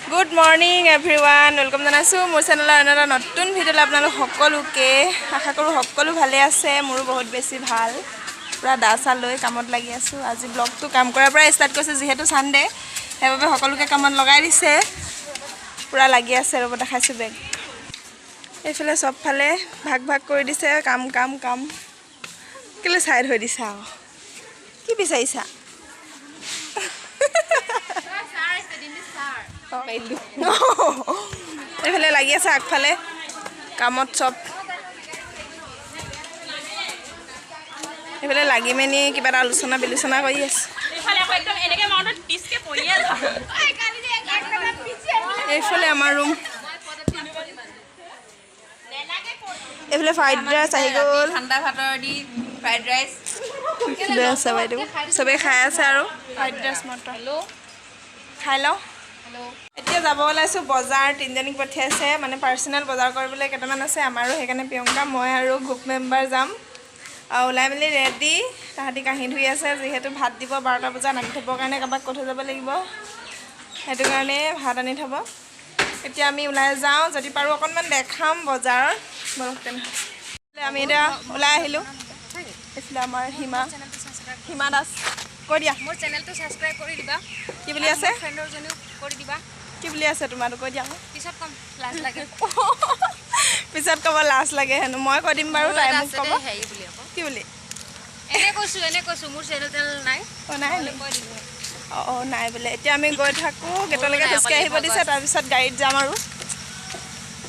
Good morning everyone. Welcome to my channel. Another নতুন video আপোনালোক সকলোকে আশা কৰো সকলো ভালে আছে মোৰো বহুত বেছি ভাল পুৰা দাসা লৈ কামত লাগি আছো আজি ব্লগটো কাম কৰাৰ পৰা ষ্টাৰ্ট কৰিছে যেহেতু সানডে হেবাবে সকলোকে কামত লগাই দিছে পুৰা লাগি আছে ৰব দেখাইছো বেগ এফালে সব ফালে ভাগ ভাগ কৰি দিছে কাম কেলে সাইড হৈ দিছা কি বিচাৰিছা এফালে লাগি আছে আগফালে কামত সব এফালে লাগি মেনি কিবা আলোচনা বিলোচনা কৰি আছে এইফালে আমাৰ ৰুম এফালে ফ্ৰাইড ৰাইচ আহি গ'ল ঠাণ্ডা ভাতৰ দি ফ্ৰাইড ৰাইচ বেছ বাইদেউ সবে খাই আছে আৰু ফ্ৰাইড ৰাইচ মটৰ হেল্ল' খাই লওঁ এতিয়া যাব ওলাইছো বজাৰ তিনজনীক পঠিয়াইছে মানে পাৰ্সোনাল বজাৰ কৰিবলৈ কেটামান আছে আমাৰো সেইকাৰণে প্ৰিয়ংকা মই আৰু গ্ৰুপ মেম্বাৰ যাম ওলাই মেলি ৰেডি তাহাঁতি কাহি ধুই আছে যিহেতু ভাত দিব 12টা বজাত আনি থবৰ কাৰণে কাবাক কৈ থৈ যাব লাগিব সেইটো কাৰণে ভাত আনি থব এতিয়া আমি ওলাই যাওঁ যদি পাৰো অকণমান দেখাম বজাৰত বলক তেনেহ'লে আমি এতিয়া ওলাই আহিলোঁ এইফালে আমাৰ হিমা দাস কৈ দিয়া মোৰ চেনেলটো সাবস্ক্ৰাইব কৰি দিবা কি বুলি আছে ফ্ৰেণ্ডৰ জনেও কৰি দিবা কি বুলি আছে তোমাৰো কৈ দিয়া পিছত কম লাজ লাগে পিছত কব লাজ লাগে হেনো মই কৈ দিম বাৰু তাই মোক কব হেই বুলি আকৌ কি বুলি এনে কৈছো মোৰ চেনেল নাই নাই কৈ দিব নাই বোলে এতিয়া আমি গৈ থাকো গেটলৈকে খোজকাঢ়ি আহিব দিছে তাৰপিছত গাড়ীত যাম আৰু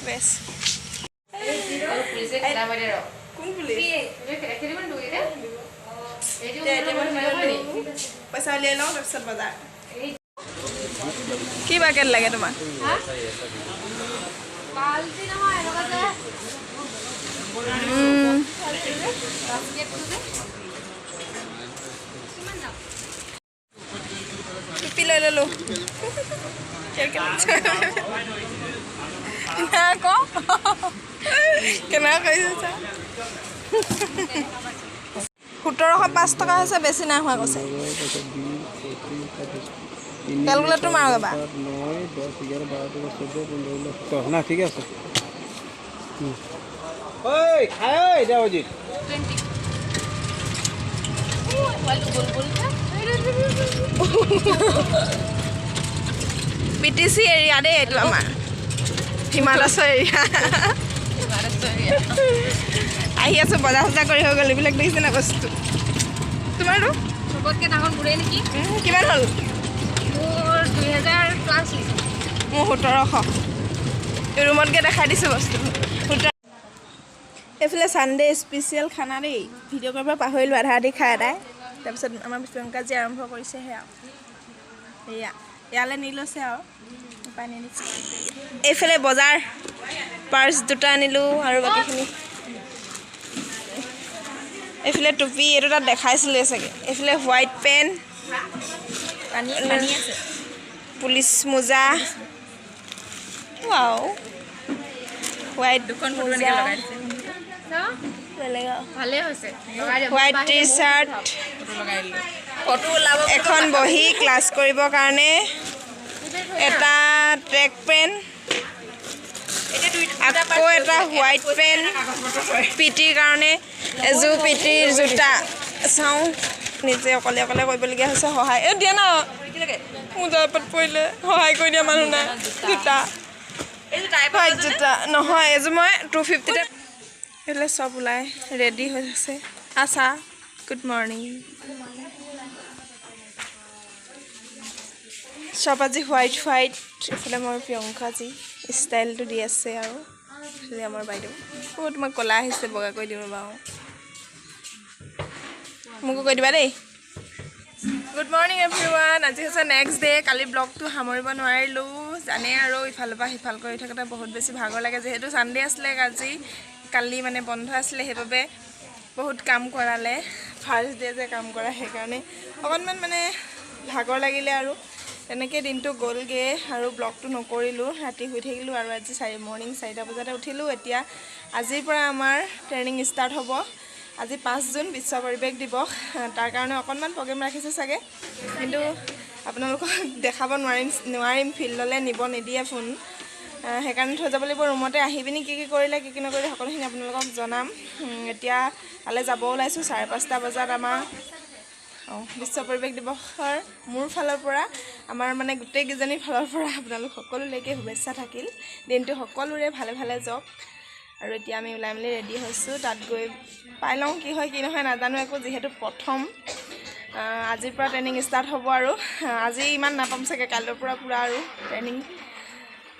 বেছ পুলিচে খেলা বাৰে ৰ কোন পুলিচ খেলিব দুইৰে পইচা উলিয়াই লওঁ তাৰপিছত বজাৰ কি বাকেট লাগে তোমাক টুপি লৈ ললোঁ কেনেকুৱা কৰিছে 1705 টকা হৈছে বেছি নাই হোৱা কৈছে ক্যালকুলেটৰ মাৰ গবা 9 10 11 12 13 14 15 16 না ঠিক আছে ওই খায় ওই দাও জি 20 বিটিসি এরিয়া দে এটো আমাৰ হিমালয় এৰিয়া আহি আছো বজাৰ সজা কৰি হৈ গ'ল এইবিলাক দেখিছে না বস্তু তোমাৰো সবতকে ডাঙৰ বুঢ়ে নেকি কিমান হ'ল মোৰ 2000 প্লাস মোৰ 1700 এই ৰুমতকে দেখাই দিছো বস্তু এফালে সানডে স্পেশাল খানা দেই ভিডিঅ' কৰিব পাহৰিলো আধা আধি খাই আদায় তাৰপিছত আমাৰ প্ৰিয়ংকা যি আৰম্ভ কৰিছে হেয়া এয়া ইয়ালে নিলৈছে আৰু উপায় নিদিছে এইফালে বজাৰ পাৰ্স দুটা আনিলো আৰু বাকিখিনি এইফালে টুপি এইটো তাত দেখাইছিলে চাগে এইফালে হোৱাইট পেন পানী আছে পুলিচ মোজা ওয়াও হোৱাইট দুখন ফটো এনেকৈ লগাই দিছে ভালে হৈছে হোৱাইট টি-শাৰ্ট ফটো ওলাব এখন বহি ক্লাছ কৰিবৰ কাৰণে এটা ট্ৰেক পেন আকৌ এটা হোৱাইট পেন পিটিৰ কাৰণে এযোৰ পিটিৰ জোতা চাওঁ নিজে অকলে কৰিবলগীয়া হৈছে সহায় এই দিয়া না মোৰ জয়পত পৰিলে সহায় কৰি দিয়া মানুহ নাই জোতা হোৱাইট জোতা নহয় এযোৰ মই 250 এইফালে চব ওলাই ৰেডি হৈ আছে আছা গুড মৰ্ণিং চব আজি হোৱাইট এইফালে মোৰ প্ৰিয়ংকা যি ষ্টাইলটো দি আছে আৰু এইফালে আমাৰ বাইদেউ তোমাক ক'লা আহিছে বগা কৰি দিওঁ বাৰু মোকো কৈ দিবা দেই গুড মৰ্ণিং এভৰিৱান আজি হৈছে নেক্সট ডে কালি ব্লগটো সামৰিব নোৱাৰিলোঁ জানে আৰু ইফালৰ পৰা সিফাল কৰি থাকোঁতে বহুত বেছি ভাগৰ লাগে যিহেতু সানডে আছিলে আজি কালি মানে বন্ধ আছিলে সেইবাবে বহুত কাম কৰালে ফাৰ্ষ্ট ডে যে কাম কৰা সেইকাৰণে অকণমান মানে ভাগৰ লাগিলে আৰু তেনেকৈ দিনটো গ'লগৈ আৰু ব্লগটো নকৰিলোঁ ৰাতি শুই থাকিলোঁ আৰু আজি মৰ্ণিং 4টা বজাতে উঠিলোঁ এতিয়া আজিৰ পৰা আমাৰ ট্ৰেইনিং ষ্টাৰ্ট হ'ব আজি 5 জুন বিশ্ব পৰিৱেশ দিৱস তাৰ কাৰণে অকণমান প্ৰগ্ৰেম ৰাখিছে চাগে কিন্তু আপোনালোকক দেখাব নোৱাৰিম ফিল্ডলৈ নিব নিদিয়ে ফোন সেইকাৰণে থৈ যাব লাগিব ৰুমতে আহি পিনি কি কৰিলে কি নকৰিলে সকলোখিনি আপোনালোকক জনাম এতিয়া তালৈ যাব ওলাইছোঁ 5:30 বজাত আমাৰ বিশ্ব পৰিৱেশ দিৱসৰ মোৰ ফালৰ পৰা আমাৰ মানে গোটেইকেইজনীৰ ফালৰ পৰা আপোনালোক সকলোলৈকে শুভেচ্ছা থাকিল দিনটো সকলোৰে ভালে ভালে যাওক আৰু এতিয়া আমি ওলাই মেলি ৰেডি হৈছোঁ তাত গৈ পাই লওঁ কি হয় কি নহয় নাজানো একো যিহেতু প্ৰথম আজিৰ পৰা ট্ৰেইনিং ষ্টাৰ্ট হ'ব আৰু আজি ইমান নাপাম চাগে কাইলৈৰ পৰা পূৰা আৰু ট্ৰেইনিং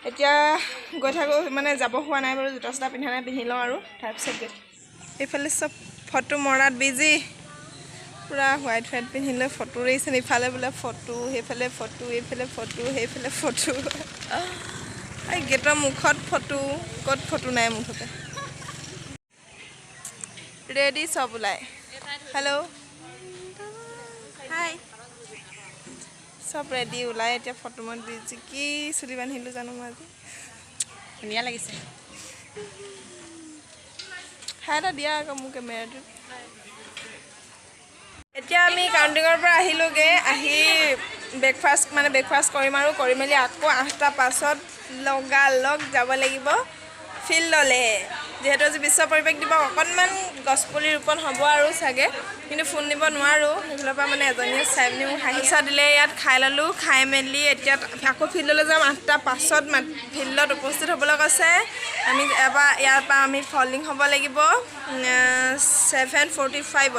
এতিয়া গৈ থাকোঁ মানে যাব হোৱা নাই বাৰু জোতা চোতা পিন্ধা নাই পিন্ধি লওঁ আৰু তাৰপিছত গৈ এইফালে চব ফটো মৰাত বিজি পূৰা হোৱাইট পিন্ধি লৈ ফটো ৰৈছে ইফালে বোলে ফটো সেইফালে ফটো এইফালে ফটো সেইফালে ফটো এই গেটৰ মুখত ফটো ক'ত ফটো নাই মুঠতে ৰেডি চব ওলাই হেল্ল' হাই চব ৰেডি ওলাই এতিয়া ফটো মত বিজি কি চুলি বান্ধিলোঁ জানো মই আজি ধুনীয়া লাগিছে খাই এটা দিয়া আকৌ মোৰ কেমেৰাটোত এতিয়া আমি কাউণ্টিঙৰ পৰা আহিলোঁগৈ আহি ব্ৰেকফাষ্ট কৰিম আৰু কৰি মেলি আকৌ 8টা পাছত লগালগ যাব লাগিব ফিল্ডলৈ যিহেতু আজি বিশ্ব পৰিৱেশ দিৱস অকণমান গছপুলি ৰোপণ হ'ব আৰু চাগে কিন্তু ফোন দিব নোৱাৰোঁ সেইফালৰ পৰা মানে এজনীয়ে চাই পিনি মোক হাঁহিচা দিলে ইয়াত খাই ল'লোঁ খাই মেলি এতিয়া আকৌ ফিল্ডলৈ যাম 8টা পাছত ফিল্ডত উপস্থিত হ'বলৈ কৈছে আমি এবাৰ ইয়াৰ পৰা আমি ফল্ডিং হ'ব লাগিব 7:45ত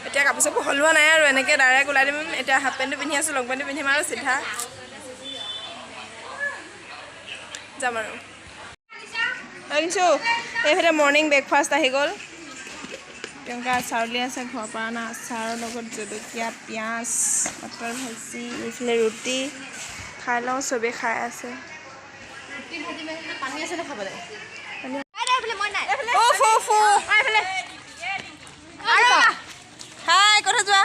এতিয়া কাপোৰ চাপোৰ সলোৱা নাই আৰু এনেকৈ ডাইৰেক্ট ওলাই দিম এতিয়া হাফ পেণ্টটো পিন্ধি আছোঁ লং পেণ্টটো পিন্ধিম আৰু চিধা যাম আৰু শুনিছোঁ এইফালে মৰ্ণিং ব্ৰেকফাষ্ট আহি গ'ল প্ৰিয়ংকা আচাৰ উলিয়াই আছে ঘৰৰ পৰা অনা আচাৰৰ লগত জলকীয়া পিঁয়াজ মটৰ ভাজি এইফালে ৰুটি খাই লওঁ চবেই খাই আছে পানী আছে নে খাবলৈ হাই কথা যোৱা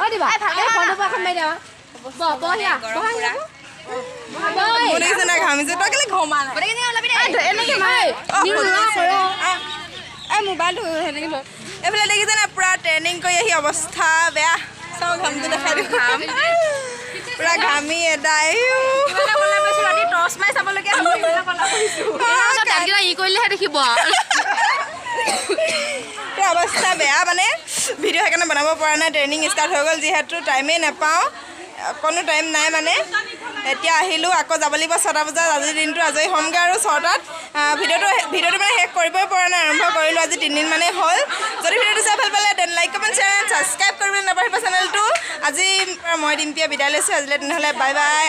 দেখিছে নাই ঘামিছে তই কেলে ঘমা মোবাইলটো সেনেকৈ লৈ এইফালে দেখিছে নাই পূৰা ট্ৰেইনিং কৰি আহি অৱস্থা বেয়া চাওঁ ঘামটো দেখাই দিওঁ পূৰা ঘামি এদাই টৰ্চ মাৰি চাবলগীয়া ই কৰিলেহে দেখিব অৱস্থা বেয়া মানে ভিডিঅ' সেইকাৰণে বনাব পৰা নাই ট্ৰেইনিং ষ্টাৰ্ট হৈ গ'ল যিহেতু টাইমেই নাপাওঁ অকণো টাইম নাই মানে এতিয়া আহিলোঁ আকৌ যাব লাগিব 6টা বজাত আজিৰ দিনটো আজৰি হ'মগৈ আৰু 6টাত ভিডিঅ'টো মানে শেষ কৰিবই পৰা নাই আৰম্ভ কৰিলোঁ আজি 3 দিন মানেই হ'ল যদি ভিডিঅ'টো চাই ভাল পালে then like comment share subscribe কৰিবলৈ নাপাহৰিব চেনেলটো আজি মই ডিম্পিয়ে বিদায় লৈছোঁ আজিলৈ তেনেহ'লে বাই বাই